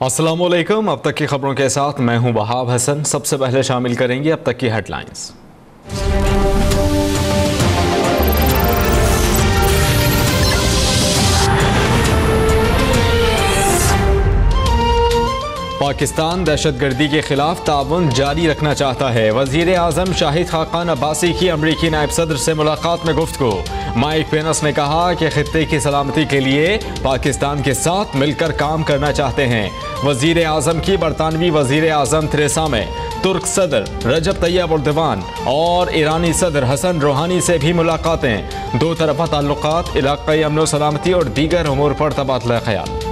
अस्सलामुअलैकुम। अब तक की खबरों के साथ मैं हूं वहाब हसन। सबसे पहले शामिल करेंगे अब तक की हेडलाइंस। पाकिस्तान दहशतगर्दी के खिलाफ ताउन जारी रखना चाहता है। वजीर आजम शाहिद खाकान अब्बासी की अमरीकी नायब सदर से मुलाकात में गुफ्तगू। माइक पेंस ने कहा कि खित्ते की सलामती के लिए पाकिस्तान के साथ मिलकर काम करना चाहते हैं। वजीर आजम की बरतानवी वजीर आजम थेरेसा में तुर्क सदर रजब तैयब एर्दोगान और ईरानी सदर हसन रूहानी से भी मुलाकातें। दो तरफा ताल्लुकात, इलाकाई अमन सलामती और दीगर उमूर पर तबादला ख्याल।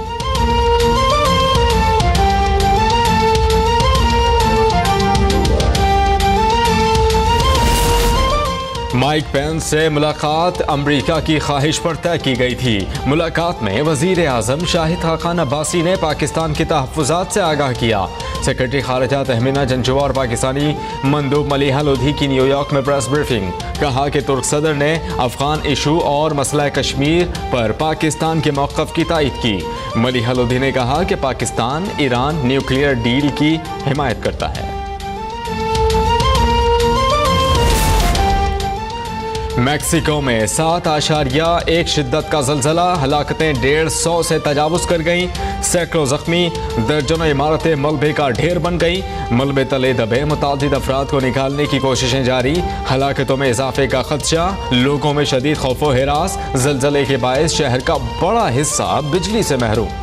माइक पेंस से मुलाकात अमरीका की ख्वाहिश पर तय की गई थी। मुलाकात में वजीर आजम शाहिद खाकान अब्बासी ने पाकिस्तान के तहफ़्फ़ुज़ात से आगाह किया। सेक्रेटरी खारजा तहमीना जंजुआ और पाकिस्तानी मंदूब मलिहा लोधी की न्यूयॉर्क में प्रेस ब्रीफिंग। कहा कि तुर्क सदर ने अफगान इशू और मसला कश्मीर पर पाकिस्तान के मौक़िफ़ की तायीद की। मलिहा लोधी ने कहा कि पाकिस्तान ईरान न्यूक्लियर डील की हिमायत करता है। मैक्सिको में 7.1 शिद्दत का ज़लज़ला, हलाकतें 150 से तजावुज़ कर गईं। सैकड़ों ज़ख्मी, दर्जनों इमारतें मलबे का ढेर बन गईं। मलबे तले दबे मुतादिद अफराद को निकालने की कोशिशें जारी। हलाकतों में इजाफे का खदशा, लोगों में शदीद खौफ व हिरास। ज़लज़ले के बायस शहर का बड़ा हिस्सा बिजली से महरूम।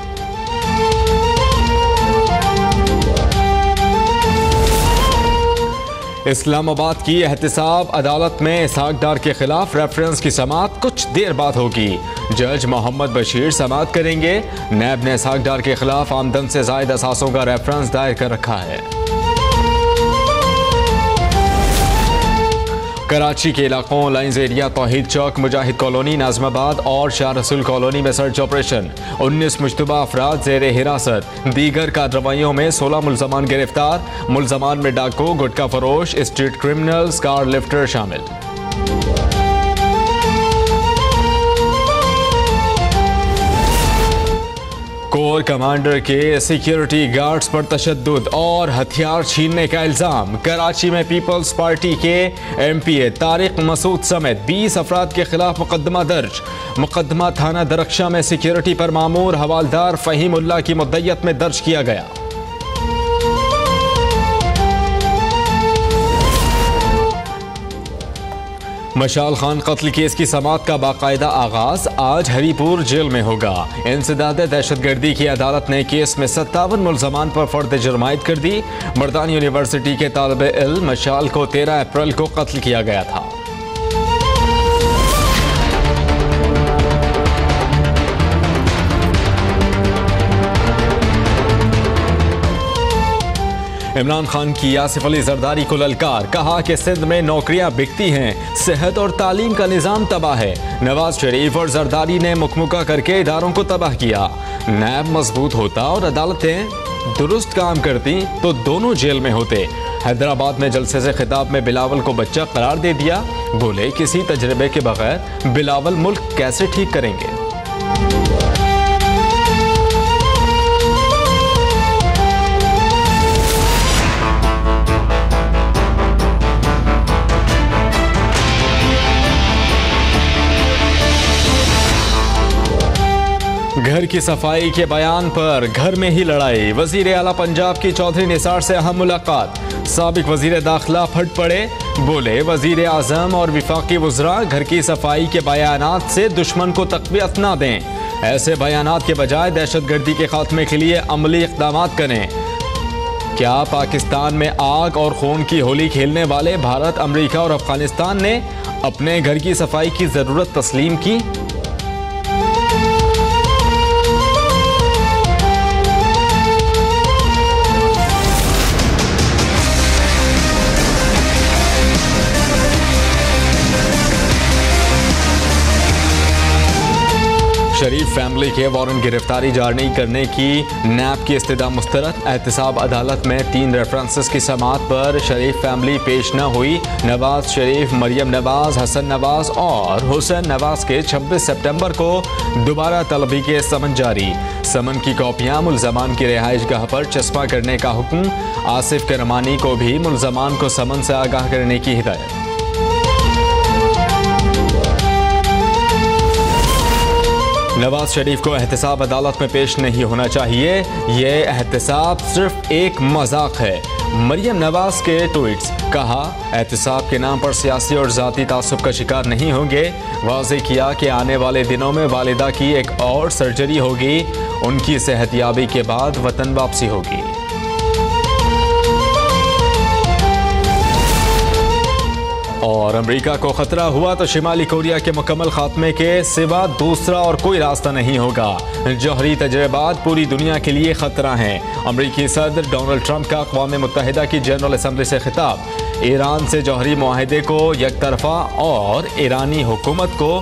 इस्लामाबाद की एहतिसाब अदालत में इसहाक डार के खिलाफ रेफरेंस की समाअत कुछ देर बाद होगी। जज मोहम्मद बशीर समाअत करेंगे। नैब ने इसहाक डार के खिलाफ आमदन से ज़ायद असासों का रेफरेंस दायर कर रखा है। कराची के इलाकों लाइंस एरिया, तौहीद चौक, मुजाहिद कॉलोनी, नाज़माबाद और शाह रसूल कॉलोनी में सर्च ऑपरेशन। 19 मुश्तबा अफराद ज़ेरे हिरासत। दीगर कार्रवाइयों में 16 मुल्ज़मान गिरफ्तार। मुल्ज़मान में डाकू, गुटखा फरोश, स्ट्रीट क्रिमिनल्स, कार लिफ्टर शामिल। कोर कमांडर के सिक्योरिटी गार्ड्स पर तशद्दुद और हथियार छीनने का इल्ज़ाम। कराची में पीपल्स पार्टी के MPA तारिक मसूद समेत 20 अफराद के खिलाफ मुकदमा दर्ज। मुकदमा थाना दरख्शा में सिक्योरिटी पर मामूर हवालदार फ़हीम उल्लाह की मुद्दत में दर्ज किया गया। मशाल खान कत्ल केस की समाअत का बाकायदा आगाज आज हरीपुर जेल में होगा। इंसदाद दहशतगर्दी की अदालत ने केस में 57 मुल्ज़मान पर फर्द जुर्मायत कर दी। मर्दान यूनिवर्सिटी के तालिब इल्म मशाल को 13 अप्रैल को कत्ल किया गया था। इमरान खान की आसिफ अली जरदारी को ललकार। कहा कि सिंध में नौकरियां बिकती हैं, सेहत और तालीम का निज़ाम तबाह है। नवाज शरीफ और जरदारी ने मुकमुका करके इदारों को तबाह किया। नैब मजबूत होता और अदालतें दुरुस्त काम करती तो दोनों जेल में होते। हैदराबाद में जलसे से खिताब में बिलावल को बच्चा करार दे दिया। बोले किसी तजर्बे के बगैर बिलावल मुल्क कैसे ठीक करेंगे। घर की सफाई के बयान पर घर में ही लड़ाई। वजीर आला पंजाब की चौधरी निसार से अहम मुलाकात। साबिक वजीर दाखिला फट पड़े। बोले वजीर आजम और विफाकी वज़रा घर की सफाई के बयानात से दुश्मन को तक़वियत ना दें। ऐसे बयानात के बजाय दहशतगर्दी के खात्मे के लिए अमली इक़दाम करें। क्या पाकिस्तान में आग और खून की होली खेलने वाले भारत, अमेरिका और अफगानिस्तान ने अपने घर की सफाई की ज़रूरत तस्लीम की? शरीफ फैमिली के वारंट गिरफ्तारी जारी नहीं करने की नैब की इस्तदा मुस्तरद। एहतसाब अदालत में 3 रेफरेंसेस की समाअत पर शरीफ फैमिली पेश न हुई। नवाज शरीफ, मरियम नवाज, हसन नवाज और हुसैन नवाज के 26 सितंबर को दोबारा तलबी के समन जारी। समन की कॉपियां मुल्जमान की रिहाइश गाह पर चस्पा करने का हुक्म। आसिफ करमानी को भी मुल्जमान को समन से आगाह करने की हिदायत। नवाज शरीफ को एहतसाब अदालत में पेश नहीं होना चाहिए। ये एहतसाब सिर्फ एक मजाक है। मरियम नवाज के ट्वीट्स। कहा, एहतसाब के नाम पर सियासी और ज़ाती तासुब का शिकार नहीं होंगे। वाज़ेह किया कि आने वाले दिनों में वालिदा की एक और सर्जरी होगी। उनकी सेहतयाबी के बाद वतन वापसी होगी। और अमेरिका को खतरा हुआ तो शिमाली कोरिया के मुकम्मल खात्मे के सिवा दूसरा और कोई रास्ता नहीं होगा। जौहरी तजर्बात पूरी दुनिया के लिए खतरा हैं। अमेरिकी सदर डोनाल्ड ट्रंप का अक़वाम मुत्तहिदा की जनरल असम्बली से खिताब। ईरान से जौहरी मुआहदे को यकतरफा और ईरानी हुकूमत को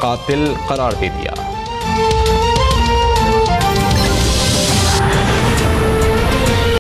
कातिल करार दे दिया।